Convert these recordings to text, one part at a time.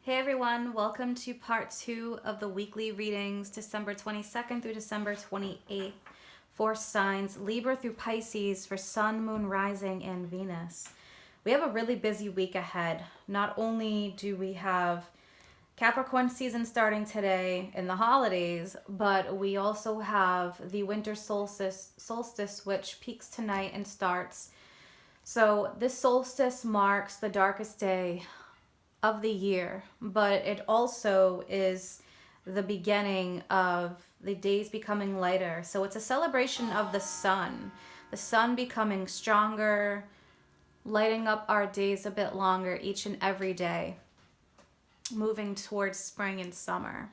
Hey everyone, welcome to part 2 of the weekly readings, December 22nd through December 28th, for signs Libra through Pisces for Sun, Moon, Rising, and Venus. We have a really busy week ahead. Not only do we have Capricorn season starting today in the holidays, but we also have the winter solstice which peaks tonight and starts. So this solstice marks the darkest day of the year, but it also is the beginning of the days becoming lighter. So it's a celebration of the sun becoming stronger, lighting up our days a bit longer each and every day, moving towards spring and summer.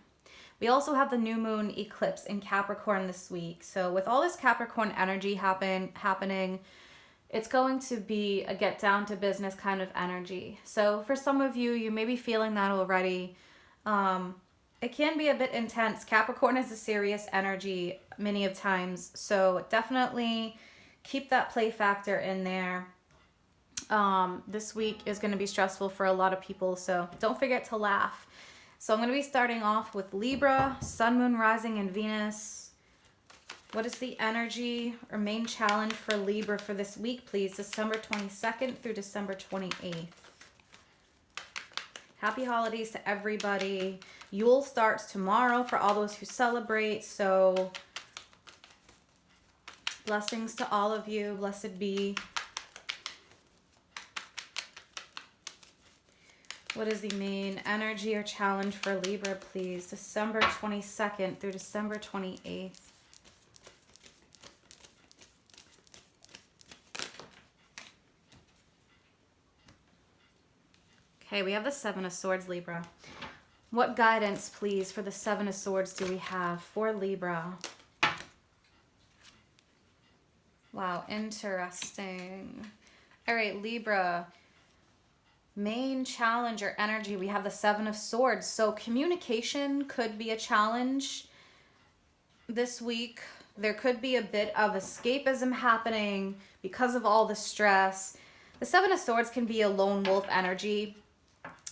We also have the new moon eclipse in Capricorn this week. So with all this Capricorn energy happening, it's going to be a get down to business kind of energy. So for some of you, you may be feeling that already. It can be a bit intense. Capricorn is a serious energy many of times. So definitely keep that play factor in there. This week is going to be stressful for a lot of people. So don't forget to laugh. So I'm going to be starting off with Libra, Sun, Moon, Rising, and Venus. What is the energy or main challenge for Libra for this week, please? December 22nd through December 28th. Happy holidays to everybody. Yule starts tomorrow for all those who celebrate. So blessings to all of you. Blessed be. What is the main energy or challenge for Libra, please? December 22nd through December 28th. Okay, we have the Seven of Swords, Libra. What guidance, please, for the Seven of Swords do we have for Libra? Wow, interesting. All right, Libra. Main challenge or energy, we have the Seven of Swords. So communication could be a challenge this week. There could be a bit of escapism happening because of all the stress. The Seven of Swords can be a lone wolf energy.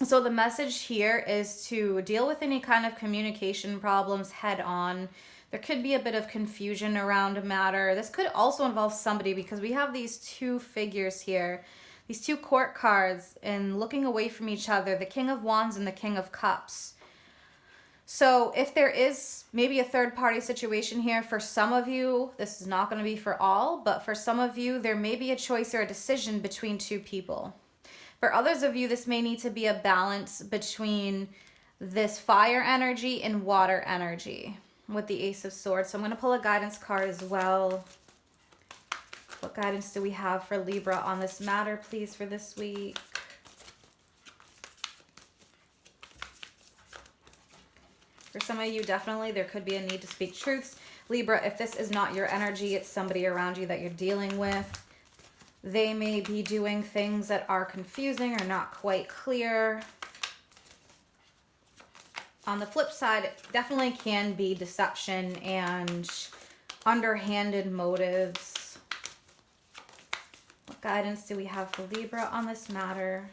So the message here is to deal with any kind of communication problems head on. There could be a bit of confusion around a matter. This could also involve somebody because we have these two figures here, these two court cards, and looking away from each other, the King of Wands and the King of Cups. So if there is maybe a third party situation here for some of you, this is not going to be for all, but for some of you, there may be a choice or a decision between two people. For others of you, this may need to be a balance between this fire energy and water energy with the Ace of Swords. So I'm going to pull a guidance card as well. What guidance do we have for Libra on this matter, please, for this week? For some of you, definitely, there could be a need to speak truths. Libra, if this is not your energy, it's somebody around you that you're dealing with. They may be doing things that are confusing or not quite clear. On the flip side, it definitely can be deception and underhanded motives. What guidance do we have for Libra on this matter?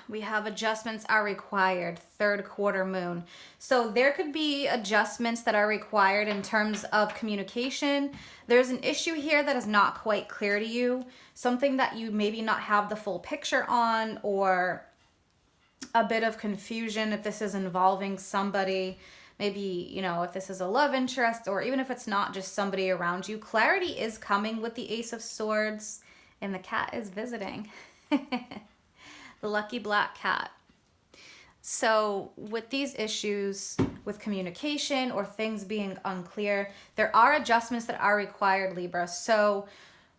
We have adjustments are required, third quarter moon. So there could be adjustments that are required in terms of communication. There's an issue here that is not quite clear to you, something that you maybe not have the full picture on, or a bit of confusion if this is involving somebody. Maybe, you know, if this is a love interest, or even if it's not just somebody around you. Clarity is coming with the Ace of Swords, and the cat is visiting. The lucky black cat. So with these issues with communication or things being unclear, there are adjustments that are required, Libra. So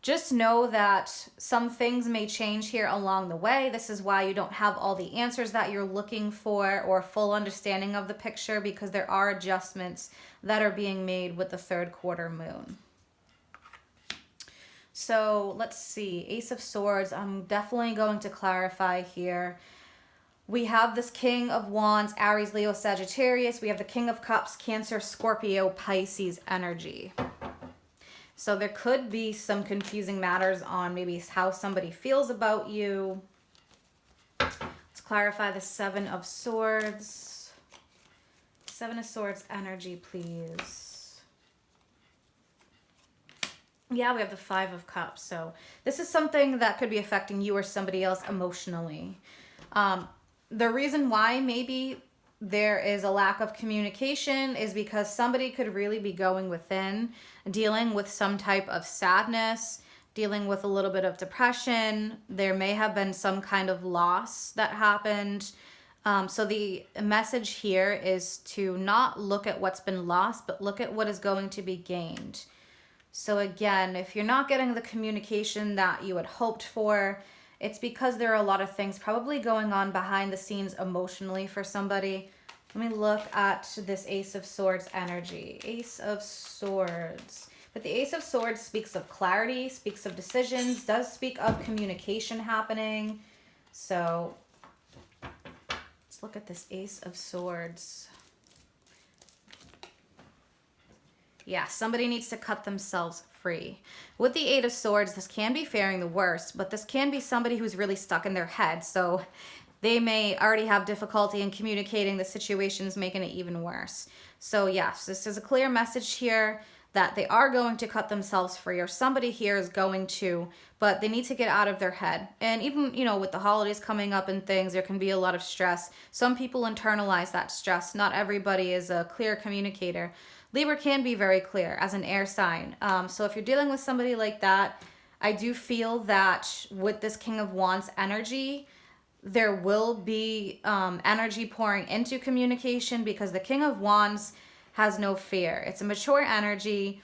just know that some things may change here along the way. This is why you don't have all the answers that you're looking for or full understanding of the picture, because there are adjustments that are being made with the third quarter moon. So let's see. Ace of Swords. I'm definitely going to clarify here. We have this King of Wands, Aries, Leo, Sagittarius. We have the King of Cups, Cancer, Scorpio, Pisces energy. So there could be some confusing matters on maybe how somebody feels about you. Let's clarify the Seven of Swords. Seven of Swords energy, please. Yeah, we have the Five of Cups. So this is something that could be affecting you or somebody else emotionally. The reason why maybe there is a lack of communication is because somebody could really be going within, dealing with some type of sadness, dealing with a little bit of depression. There may have been some kind of loss that happened. So the message here is to not look at what's been lost, but look at what is going to be gained. So again, if you're not getting the communication that you had hoped for, it's because there are a lot of things probably going on behind the scenes emotionally for somebody. Let me look at this Ace of Swords energy. Ace of Swords. But the Ace of Swords speaks of clarity, speaks of decisions, does speak of communication happening. So let's look at this Ace of Swords. Yeah, somebody needs to cut themselves free. With the Eight of Swords, this can be faring the worst, but this can be somebody who's really stuck in their head. So they may already have difficulty in communicating. The situation's making it even worse. So yes, this is a clear message here that they are going to cut themselves free, or somebody here is going to, but they need to get out of their head. And even, you know, with the holidays coming up and things, there can be a lot of stress. Some people internalize that stress. Not everybody is a clear communicator. Libra can be very clear as an air sign. So if you're dealing with somebody like that, I do feel that with this King of Wands energy, there will be energy pouring into communication because the King of Wands has no fear. It's a mature energy.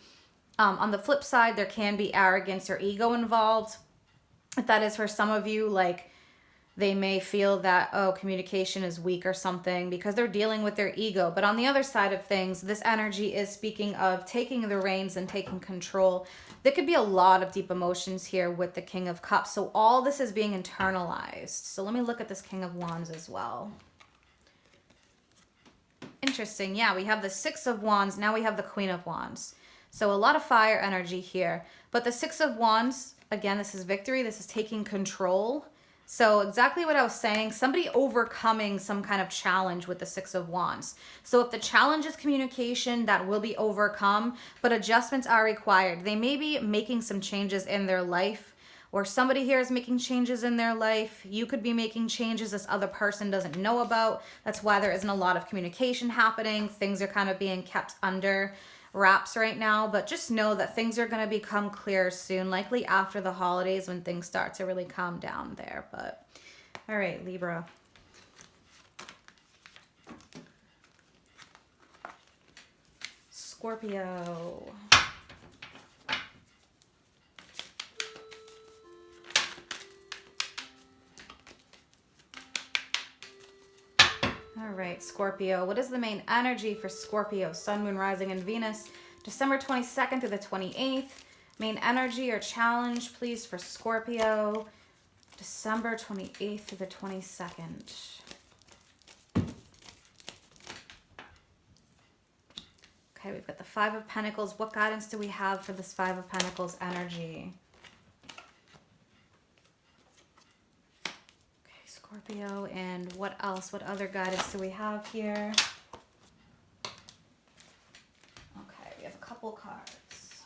On the flip side, there can be arrogance or ego involved. If that is for some of you, like they may feel that, oh, communication is weak or something because they're dealing with their ego. But on the other side of things, this energy is speaking of taking the reins and taking control. There could be a lot of deep emotions here with the King of Cups. So all this is being internalized. So let me look at this King of Wands as well. Interesting. Yeah, we have the Six of Wands. Now we have the Queen of Wands. So a lot of fire energy here. But the Six of Wands, again, this is victory. This is taking control. So exactly what I was saying, somebody overcoming some kind of challenge with the Six of Wands. So if the challenge is communication, that will be overcome, but adjustments are required. They may be making some changes in their life, or somebody here is making changes in their life. You could be making changes this other person doesn't know about. That's why there isn't a lot of communication happening. Things are kind of being kept under wraps right now, but just know that things are going to become clear soon, likely after the holidays when things start to really calm down there. But all right, Libra. Scorpio. All right, Scorpio. What is the main energy for Scorpio? Sun, Moon, Rising, and Venus. December 22nd through the 28th. Main energy or challenge, please, for Scorpio. December 28th through the 22nd. Okay, we've got the Five of Pentacles. What guidance do we have for this Five of Pentacles energy? Scorpio, and what else? What other guidance do we have here? Okay, we have a couple cards.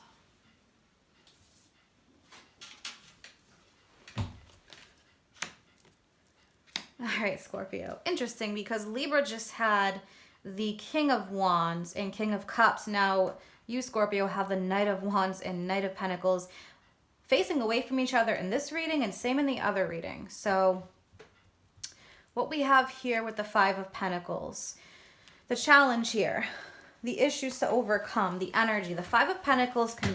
All right, Scorpio. Interesting because Libra just had the King of Wands and King of Cups. Now, you, Scorpio, have the Knight of Wands and Knight of Pentacles facing away from each other in this reading and same in the other reading. So what we have here with the Five of Pentacles, the challenge here, the issues to overcome, the energy. The Five of Pentacles can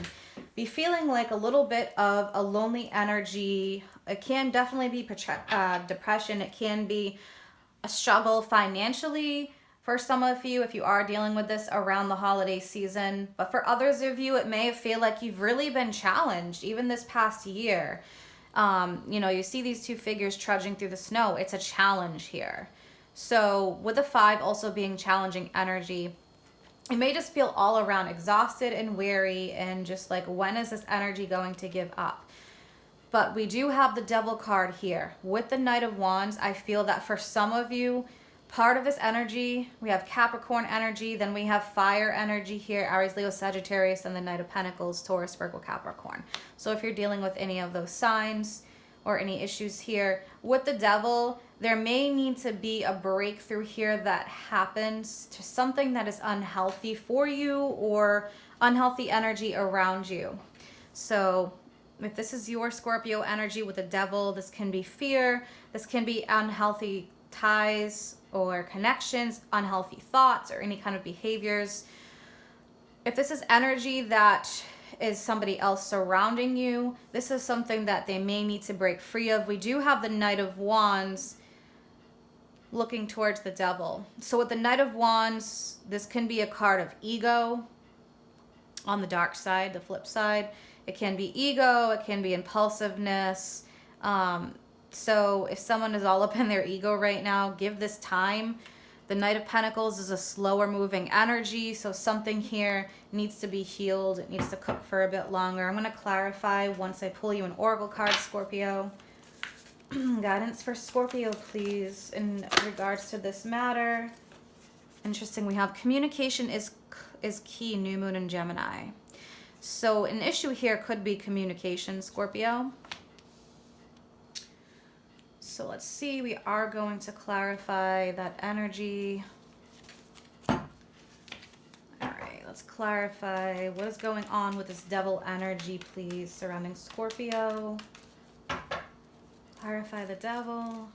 be feeling like a little bit of a lonely energy. It can definitely be depression. It can be a struggle financially. for some of you if you are dealing with this around the holiday season. But for others of you, it may feel like you've really been challenged even this past year. You know, you see these two figures trudging through the snow. It's a challenge here. So with the 5 also being challenging energy, you may just feel all around exhausted and weary and just like, when is this energy going to give up? But we do have the Devil card here. With the Knight of Wands, I feel that for some of you, part of this energy, we have Capricorn energy, then we have fire energy here, Aries, Leo, Sagittarius, and the Knight of Pentacles, Taurus, Virgo, Capricorn. So if you're dealing with any of those signs or any issues here, with the Devil, there may need to be a breakthrough here that happens to something that is unhealthy for you or unhealthy energy around you. So if this is your Scorpio energy with the Devil, this can be fear, this can be unhealthy ties or connections, unhealthy thoughts, or any kind of behaviors. If this is energy that is somebody else surrounding you, this is something that they may need to break free of. We do have the Knight of Wands looking towards the Devil. So with the Knight of Wands, this can be a card of ego on the dark side, the flip side. It can be ego, it can be impulsiveness. So if someone is all up in their ego right now, give this time. The Knight of Pentacles is a slower moving energy, so something here needs to be healed. It needs to cook for a bit longer. I'm going to clarify once I pull you an oracle card, Scorpio. Guidance for Scorpio, please, in regards to this matter. Interesting, we have communication is key, new moon in Gemini. So an issue here could be communication, Scorpio. So let's see, we are going to clarify that energy. All right, let's clarify what is going on with this Devil energy, please, surrounding Scorpio. Clarify the Devil.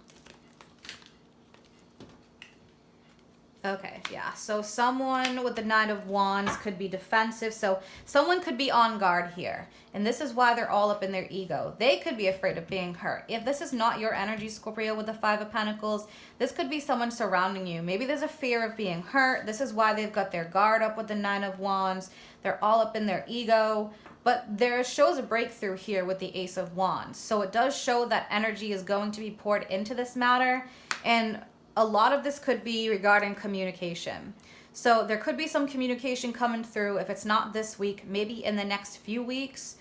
Okay, yeah, so someone with the Knight of Wands could be defensive. So someone could be on guard here. And this is why they're all up in their ego. They could be afraid of being hurt. If this is not your energy, Scorpio, with the 5 of Pentacles, this could be someone surrounding you. Maybe there's a fear of being hurt. This is why they've got their guard up with the 9 of Wands. They're all up in their ego. But there shows a breakthrough here with the Ace of Wands. So it does show that energy is going to be poured into this matter. And a lot of this could be regarding communication. So there could be some communication coming through. If it's not this week, maybe in the next few weeks.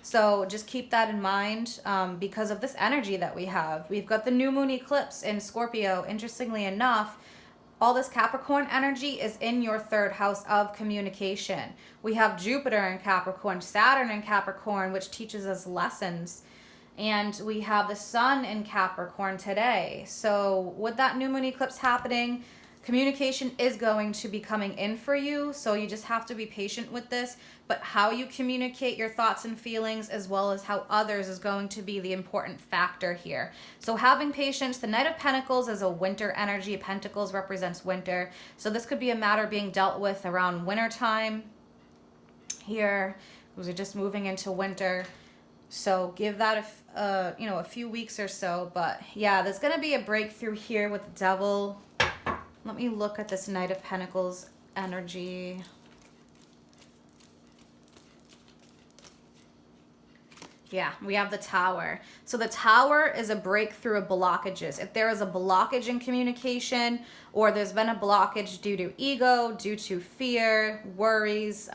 So just keep that in mind because of this energy that we have. We've got the new moon eclipse in Scorpio. Interestingly enough, all this Capricorn energy is in your 3rd house of communication. We have Jupiter in Capricorn, Saturn in Capricorn, which teaches us lessons. And we have the Sun in Capricorn today. So with that new moon eclipse happening, communication is going to be coming in for you. So you just have to be patient with this. But how you communicate your thoughts and feelings as well as how others is going to be the important factor here. So having patience. The Knight of Pentacles is a winter energy. Pentacles represents winter. So this could be a matter being dealt with around winter time here. We're just moving into winter. So give that a few weeks or so. But yeah, there's going to be a breakthrough here with the Devil. Let me look at this Knight of Pentacles energy. Yeah, we have the Tower. So the Tower is a breakthrough of blockages. If there is a blockage in communication or there's been a blockage due to ego, due to fear, worries,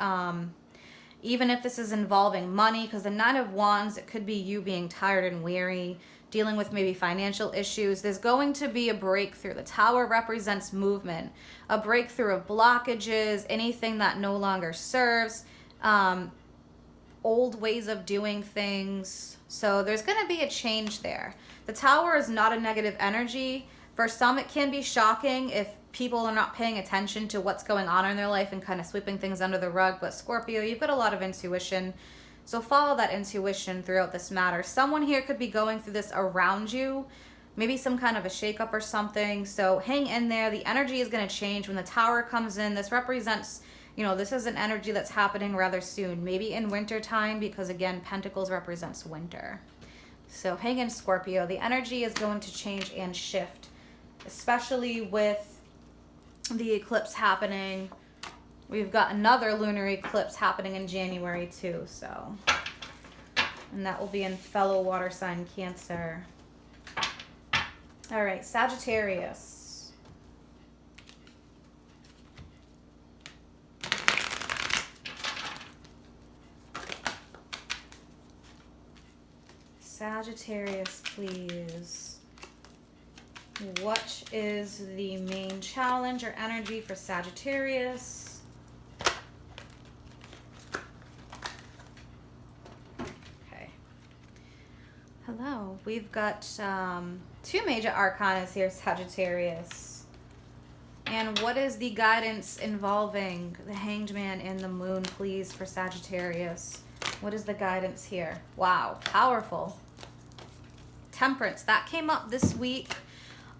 even if this is involving money, because the Nine of Wands, it could be you being tired and weary, dealing with maybe financial issues. There's going to be a breakthrough. The Tower represents movement, a breakthrough of blockages, anything that no longer serves, old ways of doing things. So there's going to be a change there. The Tower is not a negative energy. For some, it can be shocking if people are not paying attention to what's going on in their life and kind of sweeping things under the rug. But Scorpio, you've got a lot of intuition. So follow that intuition throughout this matter. Someone here could be going through this around you, maybe some kind of a shakeup or something. So hang in there. The energy is going to change when the Tower comes in. This represents, this is an energy that's happening rather soon, maybe in winter time, because again, Pentacles represents winter. So hang in, Scorpio. The energy is going to change and shift, especially with the eclipse happening. We've got another lunar eclipse happening in January too, so. And that will be in fellow water sign Cancer. All right, Sagittarius. Sagittarius, please. What is the main challenge or energy for Sagittarius? Okay. Hello. We've got two major arcanas here, Sagittarius. And what is the guidance involving the Hanged Man and the Moon, please, for Sagittarius? What is the guidance here? Wow, powerful. Temperance. That came up this week.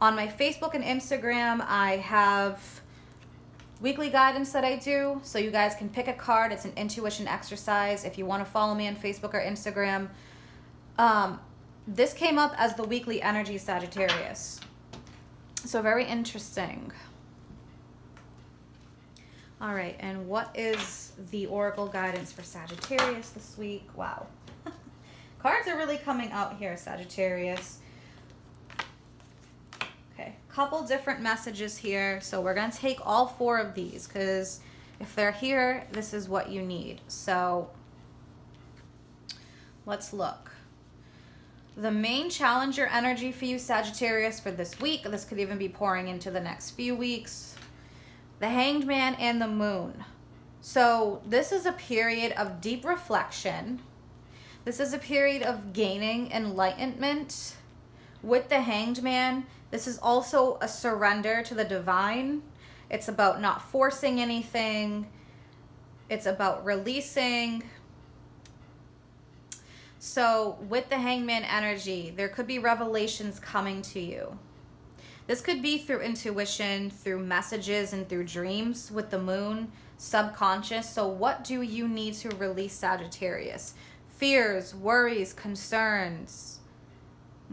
On my Facebook and Instagram, I have weekly guidance that I do, so you guys can pick a card. It's an intuition exercise. If you want to follow me on Facebook or Instagram, this came up as the weekly energy, Sagittarius. So very interesting. All right, and what is the oracle guidance for Sagittarius this week? Wow. Cards are really coming out here, Sagittarius. Okay, couple different messages here. So we're going to take all four of these because if they're here, this is what you need. So let's look. The main challenger energy for you, Sagittarius, for this week. This could even be pouring into the next few weeks. The Hanged Man and the Moon. So this is a period of deep reflection. This is a period of gaining enlightenment. With the Hanged Man, this is also a surrender to the divine. It's about not forcing anything. It's about releasing. So with the Hanged Man energy, there could be revelations coming to you. This could be through intuition, through messages, and through dreams with the moon, subconscious. So what do you need to release, Sagittarius? Fears, worries, concerns.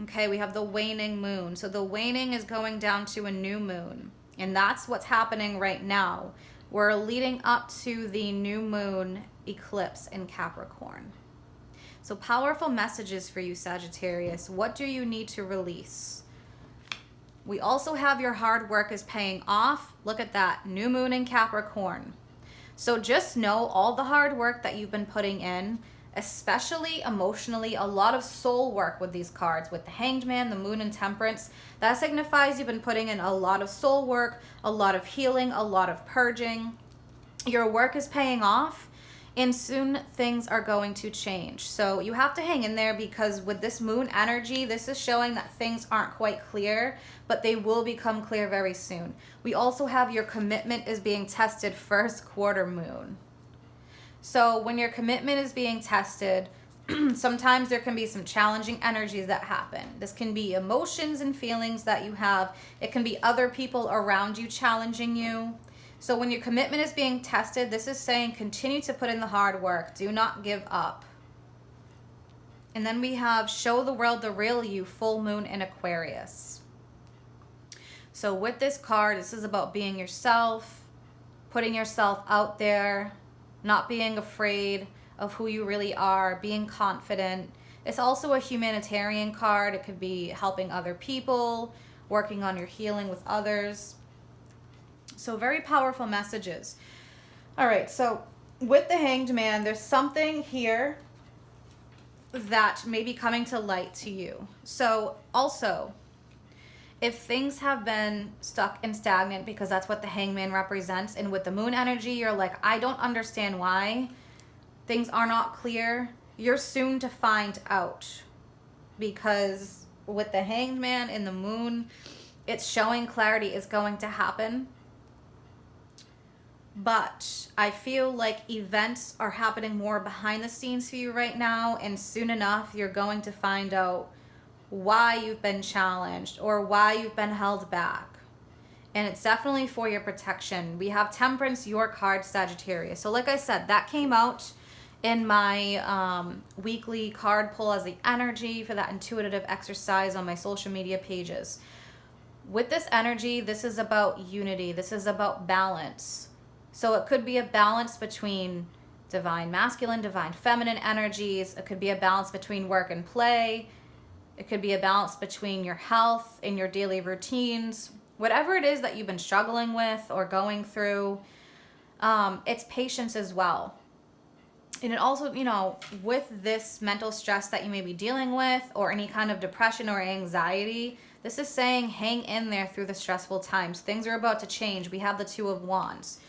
Okay, we have the waning moon. So the waning is going down to a new moon. And that's what's happening right now. We're leading up to the new moon eclipse in Capricorn. So powerful messages for you, Sagittarius. What do you need to release? We also have your hard work is paying off. Look at that, new moon in Capricorn. So just know all the hard work that you've been putting in, especially emotionally, a lot of soul work with these cards, with the Hanged Man, the Moon, and Temperance. That signifies you've been putting in a lot of soul work, a lot of healing, a lot of purging. Your work is paying off, and soon things are going to change. So you have to hang in there, because with this moon energy, this is showing that things aren't quite clear, but they will become clear very soon. We also have your commitment is being tested, first quarter moon. So when your commitment is being tested, sometimes there can be some challenging energies that happen. This can be emotions and feelings that you have. It can be other people around you challenging you. So when your commitment is being tested, this is saying continue to put in the hard work. Do not give up. And then we have show the world the real you, full moon in Aquarius. So with this card, this is about being yourself, putting yourself out there, not being afraid of who you really are, being confident. It's also a humanitarian card. It could be helping other people, working on your healing with others. So very powerful messages. All right, so with the Hanged Man, there's something here that may be coming to light to you. So also, if things have been stuck and stagnant, because that's what the Hanged Man represents, and with the moon energy, you're like, I don't understand why things are not clear, you're soon to find out. Because with the Hanged Man and the moon, it's showing clarity is going to happen. But I feel like events are happening more behind the scenes for you right now, and soon enough, you're going to find out why you've been challenged or why you've been held back. And it's definitely for your protection. We have Temperance, your card, Sagittarius. So like I said, that came out in my weekly card pull as the energy for that intuitive exercise on my social media pages. With this energy, this is about unity. This is about balance. So it could be a balance between divine masculine, divine feminine energies. It could be a balance between work and play. It could be a balance between your health and your daily routines. Whatever it is that you've been struggling with or going through, it's patience as well. And it also, you know, with this mental stress that you may be dealing with or any kind of depression or anxiety, this is saying hang in there through the stressful times. Things are about to change. We have the Two of Wands.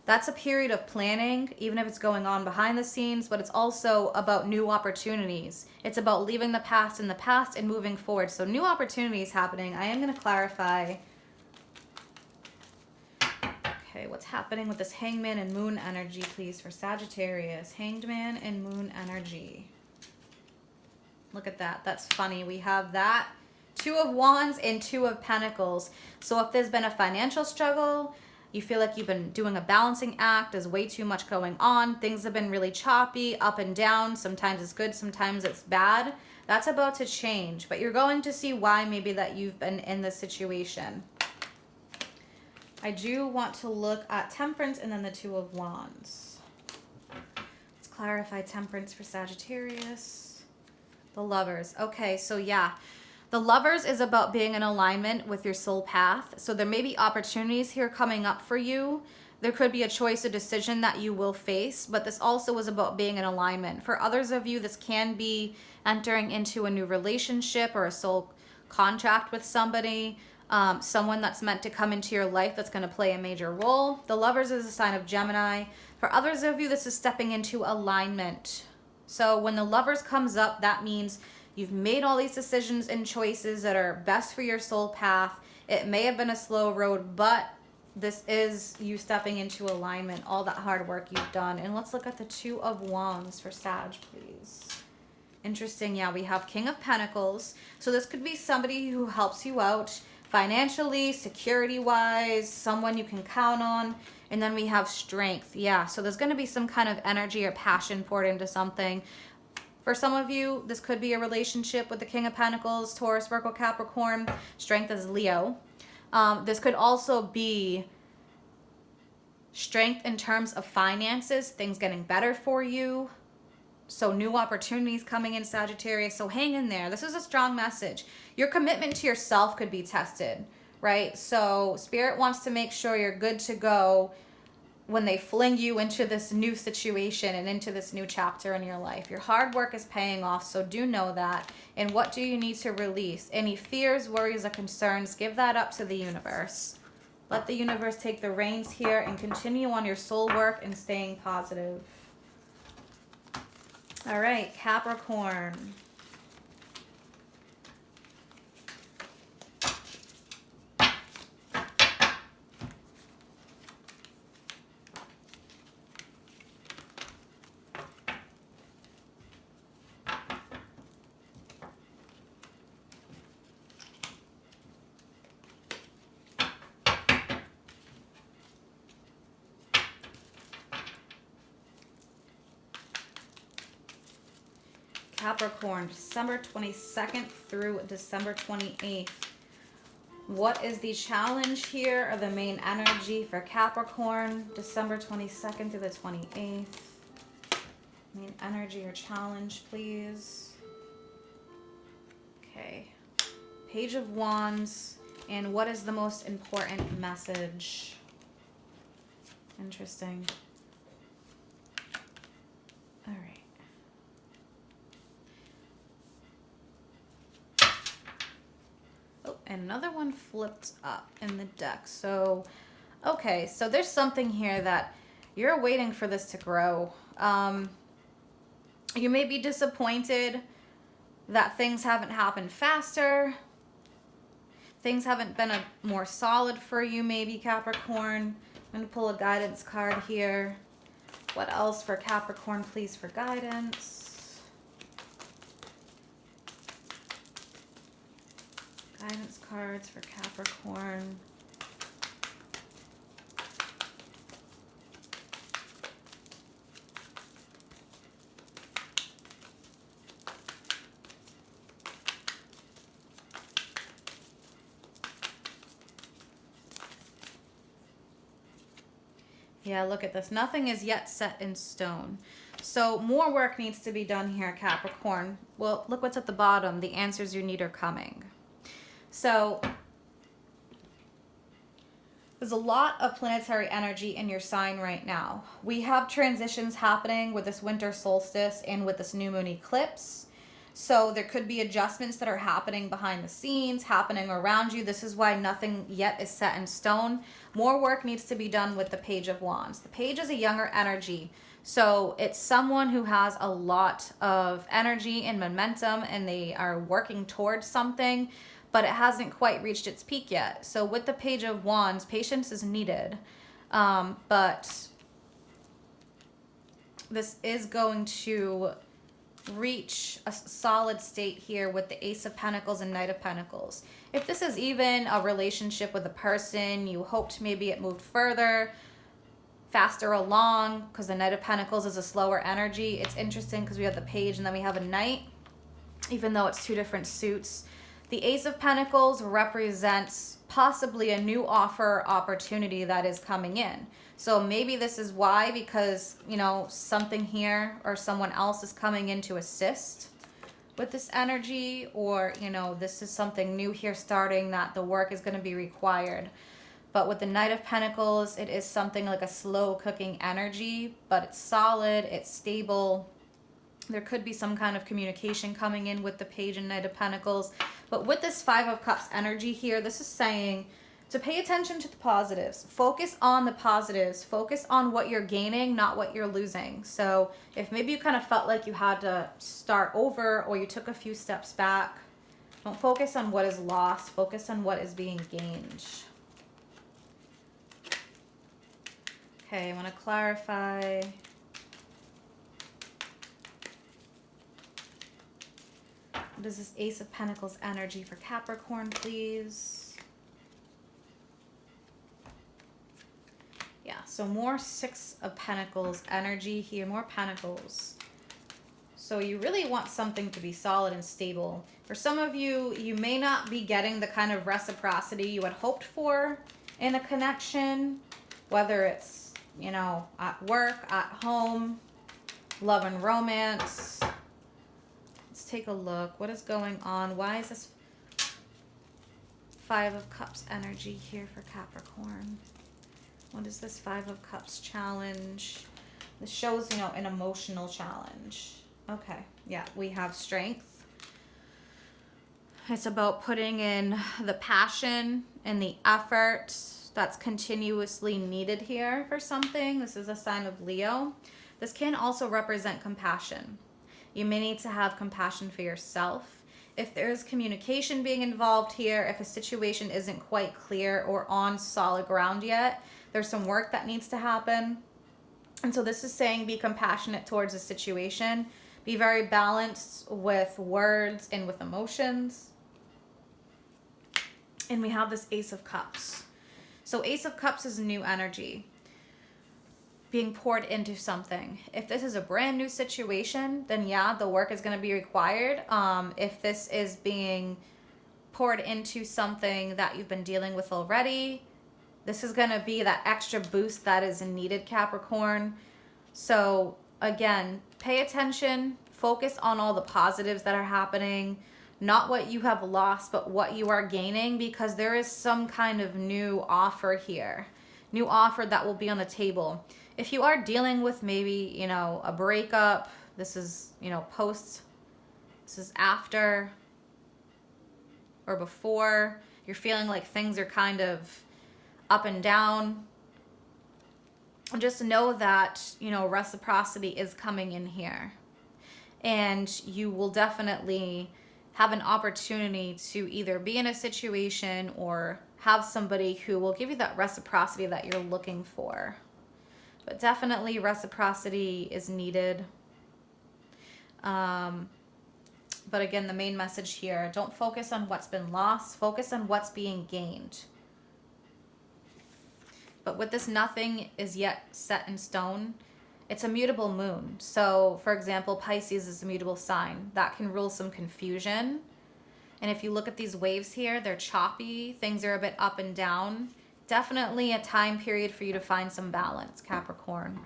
That's a period of planning, even if it's going on behind the scenes, but it's also about new opportunities. It's about leaving the past in the past and moving forward. So new opportunities happening. I am going to clarify, okay, what's happening with this Hangman and Moon energy, please, for Sagittarius. Hanged Man and Moon energy. Look at that. That's funny. We have that. Two of Wands and Two of Pentacles. So if there's been a financial struggle, you feel like you've been doing a balancing act, there's way too much going on, things have been really choppy, up and down, sometimes it's good, sometimes it's bad, that's about to change. But you're going to see why maybe that you've been in this situation. I do want to look at Temperance and then the Two of Wands. Let's clarify Temperance for Sagittarius. The Lovers. Okay, so yeah. The Lovers is about being in alignment with your soul path. So there may be opportunities here coming up for you. There could be a choice, a decision that you will face, but this also is about being in alignment. For others of you, this can be entering into a new relationship or a soul contract with somebody, someone that's meant to come into your life that's going to play a major role. The Lovers is a sign of Gemini. For others of you, this is stepping into alignment. So when the Lovers comes up, that means you've made all these decisions and choices that are best for your soul path. It may have been a slow road, but this is you stepping into alignment, all that hard work you've done. And let's look at the Two of Wands for Sag, please. Interesting. Yeah, we have King of Pentacles. So this could be somebody who helps you out financially, security-wise, someone you can count on. And then we have Strength. Yeah, so there's going to be some kind of energy or passion poured into something. For some of you, this could be a relationship with the King of Pentacles, Taurus, Virgo, Capricorn. Strength is Leo. This could also be strength in terms of finances, things getting better for you. So new opportunities coming in, Sagittarius. So hang in there. This is a strong message. Your commitment to yourself could be tested, right? So Spirit wants to make sure you're good to go when they fling you into this new situation and into this new chapter in your life. Your hard work is paying off, so do know that. And what do you need to release? Any fears, worries, or concerns, give that up to the universe. Let the universe take the reins here and continue on your soul work and staying positive. All right, Capricorn. Capricorn, December 22nd through December 28th. What is the challenge here, or the main energy for Capricorn, December 22nd through the 28th? Main energy or challenge, please. Okay. Page of Wands. And what is the most important message? Interesting. All right. And another one flipped up in the deck. So, okay, so there's something here that you're waiting for this to grow. You may be disappointed that things haven't happened faster. Things haven't been more solid for you, maybe, Capricorn. I'm going to pull a guidance card here. What else for Capricorn, please, for guidance? Guidance cards for Capricorn. Yeah, look at this. Nothing is yet set in stone. So more work needs to be done here, Capricorn. Well, look what's at the bottom. The answers you need are coming. So there's a lot of planetary energy in your sign right now. We have transitions happening with this winter solstice and with this new moon eclipse. So there could be adjustments that are happening behind the scenes, happening around you. This is why nothing yet is set in stone. More work needs to be done with the Page of Wands. The Page is a younger energy. So it's someone who has a lot of energy and momentum, and they are working towards something, but it hasn't quite reached its peak yet. So with the Page of Wands, patience is needed. But this is going to reach a solid state here with the Ace of Pentacles and Knight of Pentacles. If this is even a relationship with a person, you hoped maybe it moved further, faster along, because the Knight of Pentacles is a slower energy. It's interesting because we have the Page and then we have a Knight, even though it's two different suits. The Ace of Pentacles represents possibly a new offer opportunity that is coming in. So maybe this is why, because, you know, something here or someone else is coming in to assist with this energy, or, you know, this is something new here starting that the work is going to be required. But with the Knight of Pentacles, it is something like a slow cooking energy, but it's solid, it's stable. There could be some kind of communication coming in with the Page and Knight of Pentacles. But with this Five of Cups energy here, this is saying to pay attention to the positives. Focus on the positives. Focus on what you're gaining, not what you're losing. So if maybe you kind of felt like you had to start over or you took a few steps back, don't focus on what is lost. Focus on what is being gained. Okay, I want to clarify. What is this Ace of Pentacles energy for Capricorn, please? Yeah, so more Six of Pentacles energy here, more Pentacles. So you really want something to be solid and stable. For some of you, you may not be getting the kind of reciprocity you had hoped for in a connection, whether it's, you know, at work, at home, love and romance. Let's take a look. What is going on? Why is this Five of Cups energy here for Capricorn? What is this Five of Cups challenge? This shows, you know, an emotional challenge. Okay, yeah, we have strength. It's about putting in the passion and the effort that's continuously needed here for something. This is a sign of Leo. This can also represent compassion. You may need to have compassion for yourself. If there's communication being involved here, if a situation isn't quite clear or on solid ground yet, there's some work that needs to happen. And so this is saying be compassionate towards the situation. Be very balanced with words and with emotions. And we have this Ace of Cups. So Ace of Cups is new energy being poured into something. If this is a brand new situation, then yeah, the work is going to be required. If this is being poured into something that you've been dealing with already, this is going to be that extra boost that is needed, Capricorn. So again, pay attention, focus on all the positives that are happening, not what you have lost, but what you are gaining, because there is some kind of new offer here, new offer that will be on the table. If you are dealing with maybe, you know, a breakup, this is, you know, post, this is after or before, you're feeling like things are kind of up and down, just know that, you know, reciprocity is coming in here, and you will definitely have an opportunity to either be in a situation or have somebody who will give you that reciprocity that you're looking for. But definitely reciprocity is needed. But again, the main message here, don't focus on what's been lost, focus on what's being gained. But with this, nothing is yet set in stone. It's a mutable moon. So, for example, Pisces is a mutable sign. That can rule some confusion. And if you look at these waves here, they're choppy. Things are a bit up and down. Definitely a time period for you to find some balance, Capricorn.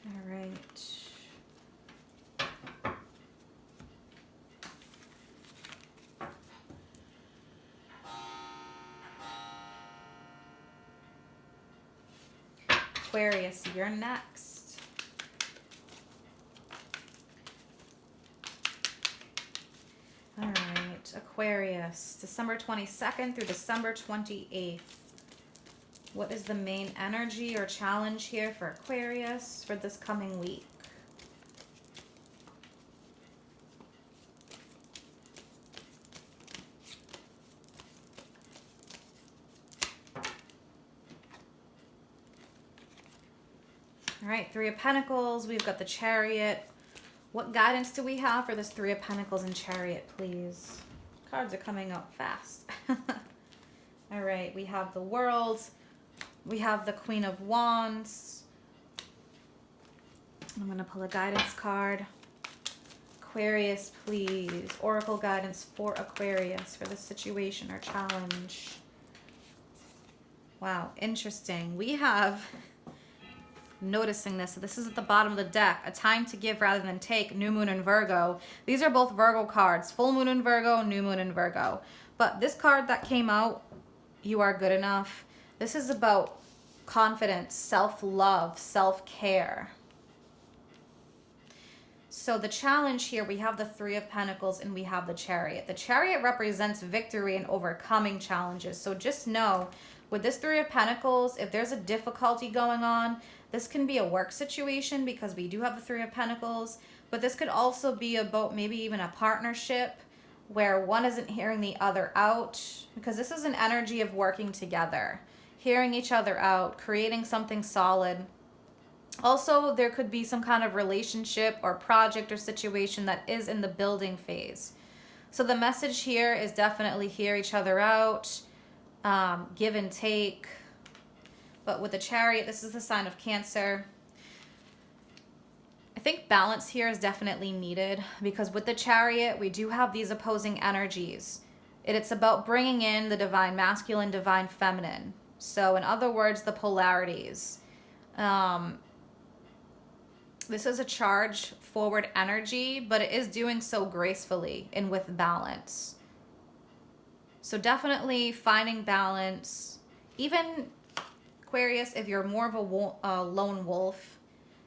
All right. Aquarius, you're next. All right, Aquarius, December 22nd through December 28th. What is the main energy or challenge here for Aquarius for this coming week? All right, Three of Pentacles. We've got the Chariot. What guidance do we have for this Three of Pentacles and Chariot, please? Cards are coming out fast. All right, we have the World. We have the Queen of Wands. I'm going to pull a guidance card. Aquarius, please. Oracle guidance for Aquarius for this situation or challenge. Wow, interesting. We have... Noticing this. So this is at the bottom of the deck. A time to give rather than take. New Moon and Virgo. These are both Virgo cards. Full Moon in Virgo, New Moon in Virgo. But this card that came out, you are good enough. This is about confidence, self-love, self-care. So the challenge here, we have the Three of Pentacles and we have the Chariot. The Chariot represents victory and overcoming challenges. So just know, with this Three of Pentacles, if there's a difficulty going on, this can be a work situation because we do have the Three of Pentacles, but this could also be about maybe even a partnership where one isn't hearing the other out, because this is an energy of working together, hearing each other out, creating something solid. Also, there could be some kind of relationship or project or situation that is in the building phase. So the message here is definitely hear each other out, give and take. But with the Chariot, this is the sign of Cancer. I think balance here is definitely needed because with the Chariot, we do have these opposing energies. It's about bringing in the divine masculine, divine feminine. So in other words, the polarities. This is a charge forward energy, but it is doing so gracefully and with balance. So definitely finding balance. Even Aquarius, if you're more of a lone wolf,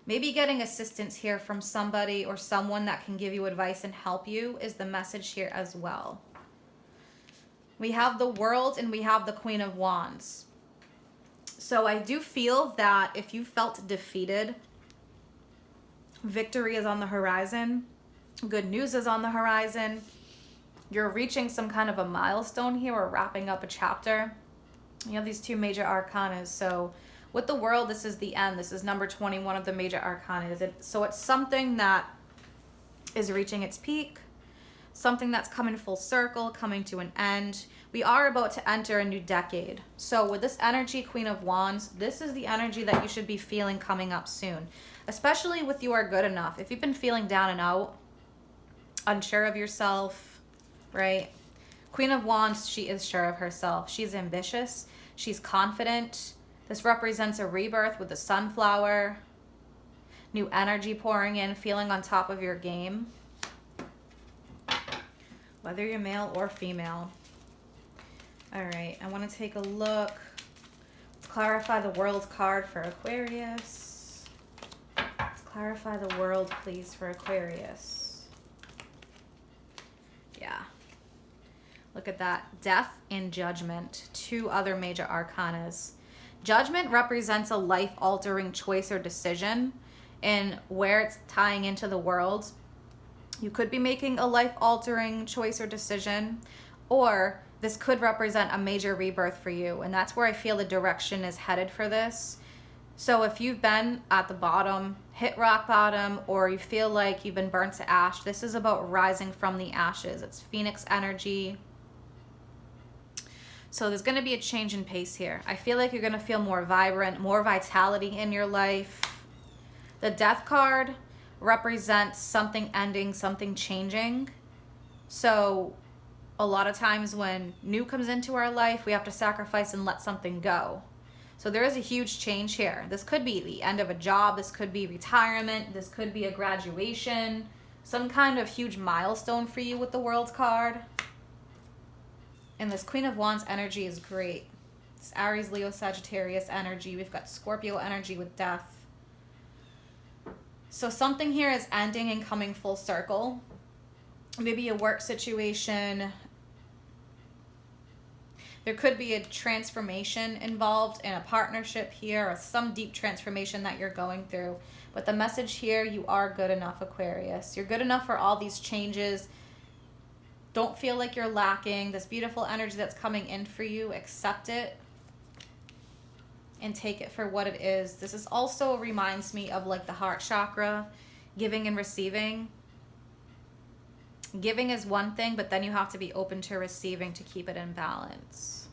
maybe getting assistance here from somebody or someone that can give you advice and help you is the message here as well. We have the World and we have the Queen of Wands. So I do feel that if you felt defeated, victory is on the horizon. Good news is on the horizon. You're reaching some kind of a milestone here or wrapping up a chapter. You have these two major arcanas. So with the World, this is the end. This is number 21 of the major arcanas. So it's something that is reaching its peak, something that's coming full circle, coming to an end. We are about to enter a new decade. So with this energy, Queen of Wands, this is the energy that you should be feeling coming up soon, especially with you are good enough. If you've been feeling down and out, unsure of yourself, right? Queen of Wands, she is sure of herself. She's ambitious. She's confident. This represents a rebirth with the sunflower. New energy pouring in, feeling on top of your game. Whether you're male or female. All right, I want to take a look. Let's clarify the World card for Aquarius. Let's clarify the World, please, for Aquarius. Yeah. Look at that. Death and Judgment. Two other major arcanas. Judgment represents a life-altering choice or decision, and where it's tying into the World, you could be making a life-altering choice or decision, or this could represent a major rebirth for you, and that's where I feel the direction is headed for this. So if you've been at the bottom, hit rock bottom, or you feel like you've been burnt to ash, this is about rising from the ashes. It's Phoenix energy. So there's going to be a change in pace here. I feel like you're going to feel more vibrant, more vitality in your life. The Death card represents something ending, something changing. So a lot of times when new comes into our life, we have to sacrifice and let something go. So there is a huge change here. This could be the end of a job. This could be retirement. This could be a graduation. Some kind of huge milestone for you with the World card. And this Queen of Wands energy is great. It's Aries, Leo, Sagittarius energy. We've got Scorpio energy with death. So something here is ending and coming full circle. Maybe a work situation. There could be a transformation involved in a partnership here, or some deep transformation that you're going through. But the message here, you are good enough, Aquarius. You're good enough for all these changes. Don't feel like you're lacking. This beautiful energy that's coming in for you, accept it and take it for what it is. This is also reminds me of like the heart chakra, giving and receiving. Giving is one thing, but then you have to be open to receiving to keep it in balance.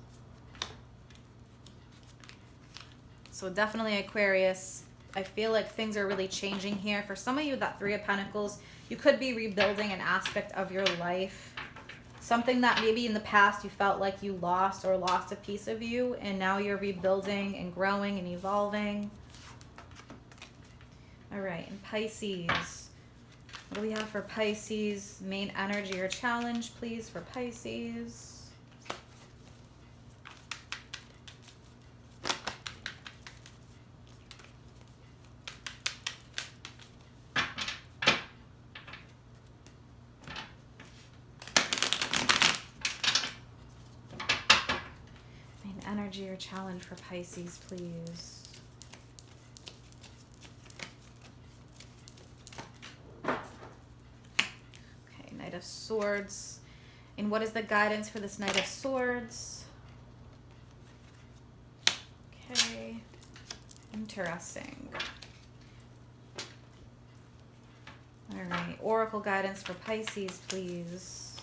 So definitely Aquarius, I feel like things are really changing here. For some of you, that Three of Pentacles, you could be rebuilding an aspect of your life. Something that maybe in the past you felt like you lost or lost a piece of you, and now you're rebuilding and growing and evolving. All right, and Pisces. What do we have for Pisces? Main energy or challenge, please, for Pisces. Main energy or challenge for Pisces, please. Knight of Swords. And what is the guidance for this Knight of Swords? Okay. Interesting. All right. Oracle guidance for Pisces, please.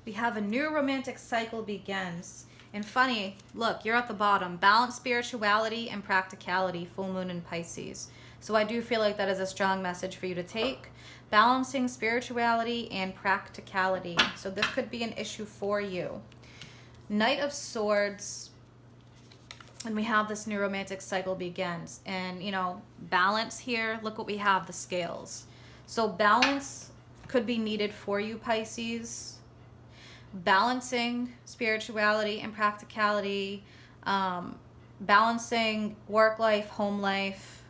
We have a new romantic cycle begins. And funny, look, you're at the bottom. Balance, spirituality, and practicality. Full moon in Pisces. So I do feel like that is a strong message for you to take. Balancing spirituality and practicality. So this could be an issue for you. Knight of Swords. And we have this new romantic cycle begins. And, you know, balance here. Look what we have, the scales. So balance could be needed for you, Pisces. Balancing spirituality and practicality, balancing work life, home life,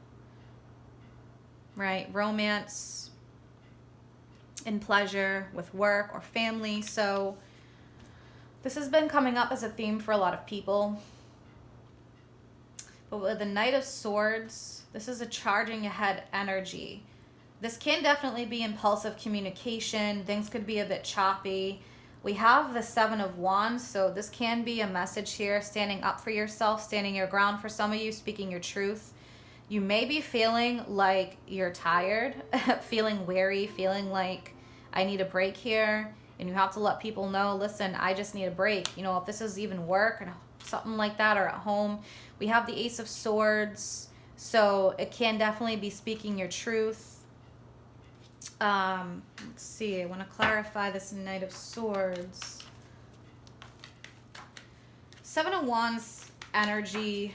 right? Romance and pleasure with work or family. So this has been coming up as a theme for a lot of people. But with the Knight of Swords, this is a charging ahead energy. This can definitely be impulsive communication. Things could be a bit choppy. We have the Seven of Wands, so this can be a message here, standing up for yourself, standing your ground for some of you, speaking your truth. You may be feeling like you're tired, feeling weary, feeling like I need a break here, and you have to let people know, listen, I just need a break. You know, if this is even work or something like that, or at home. We have the Ace of Swords, so it can definitely be speaking your truth. Let's see, I want to clarify this Knight of Swords. Seven of Wands energy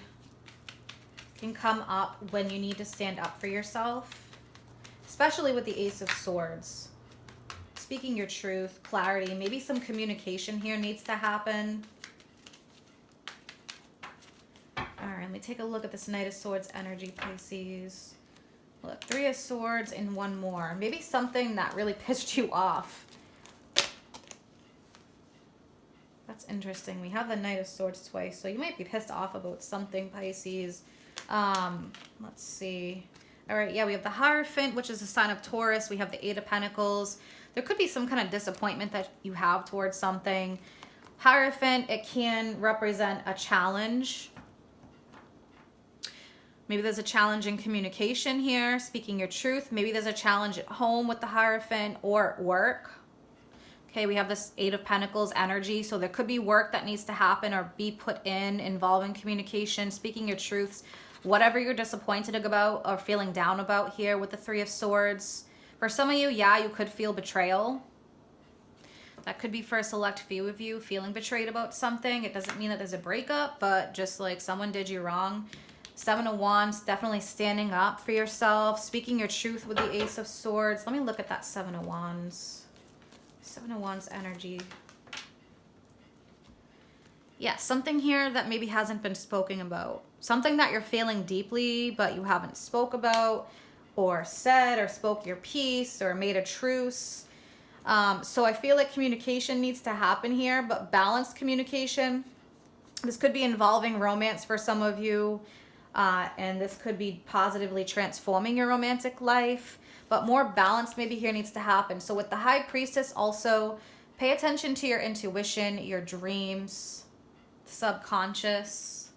can come up when you need to stand up for yourself, especially with the Ace of Swords. Speaking your truth, clarity, maybe some communication here needs to happen. All right, let me take a look at this Knight of Swords energy, Pisces. Look, Three of Swords and one more. Maybe something that really pissed you off. That's interesting. We have the Knight of Swords twice, so you might be pissed off about something, Pisces. Let's see. All right, yeah, we have the Hierophant, which is a sign of Taurus. We have the Eight of Pentacles. There could be some kind of disappointment that you have towards something. Hierophant, it can represent a challenge. Maybe there's a challenge in communication here, speaking your truth. Maybe there's a challenge at home with the Hierophant or at work. Okay, we have this Eight of Pentacles energy. So there could be work that needs to happen or be put in involving communication, speaking your truths, whatever you're disappointed about or feeling down about here with the Three of Swords. For some of you, yeah, you could feel betrayal. That could be for a select few of you, feeling betrayed about something. It doesn't mean that there's a breakup, but just like someone did you wrong. Seven of Wands, definitely standing up for yourself, speaking your truth with the Ace of Swords. Let me look at that Seven of Wands. Seven of Wands energy. Yeah, something here that maybe hasn't been spoken about. Something that you're feeling deeply, but you haven't spoke about or said or spoke your piece or made a truce. So I feel like communication needs to happen here, but balanced communication. This could be involving romance for some of you, and this could be positively transforming your romantic life, but more balance maybe here needs to happen. So with the High Priestess, also pay attention to your intuition, your dreams, subconscious.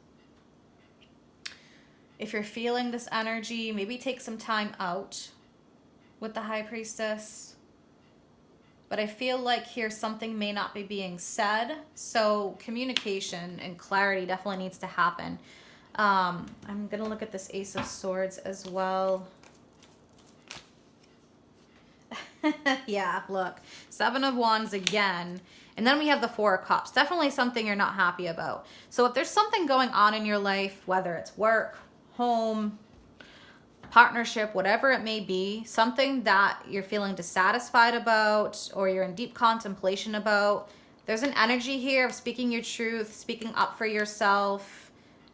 If you're feeling this energy, maybe take some time out with the High Priestess. But I feel like here something may not be being said. So communication and clarity definitely needs to happen. I'm going to look at this Ace of Swords as well. Yeah, look. Seven of Wands again. And then we have the Four of Cups. Definitely something you're not happy about. So if there's something going on in your life, whether it's work, home, partnership, whatever it may be, something that you're feeling dissatisfied about or you're in deep contemplation about, there's an energy here of speaking your truth, speaking up for yourself.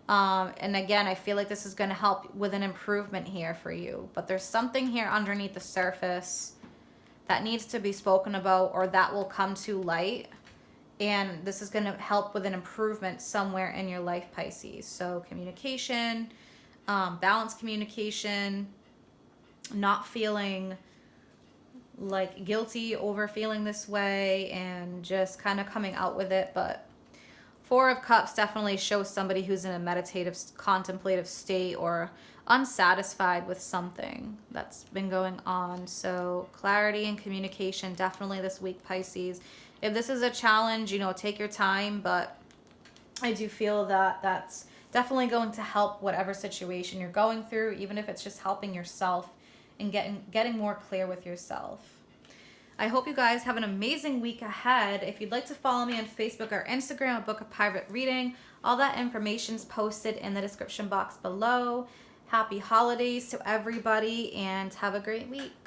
And again, I feel like this is going to help with an improvement here for you. But there's something here underneath the surface that needs to be spoken about or that will come to light. And this is going to help with an improvement somewhere in your life, Pisces. So communication, balanced communication, not feeling like guilty over feeling this way and just kind of coming out with it. But Four of Cups definitely shows somebody who's in a meditative, contemplative state or unsatisfied with something that's been going on. So clarity and communication definitely this week, Pisces. If this is a challenge, you know, take your time, but I do feel that that's definitely going to help whatever situation you're going through, even if it's just helping yourself and getting more clear with yourself. I hope you guys have an amazing week ahead. If you'd like to follow me on Facebook or Instagram, book a private reading, all that information's posted in the description box below. Happy holidays to everybody and have a great week.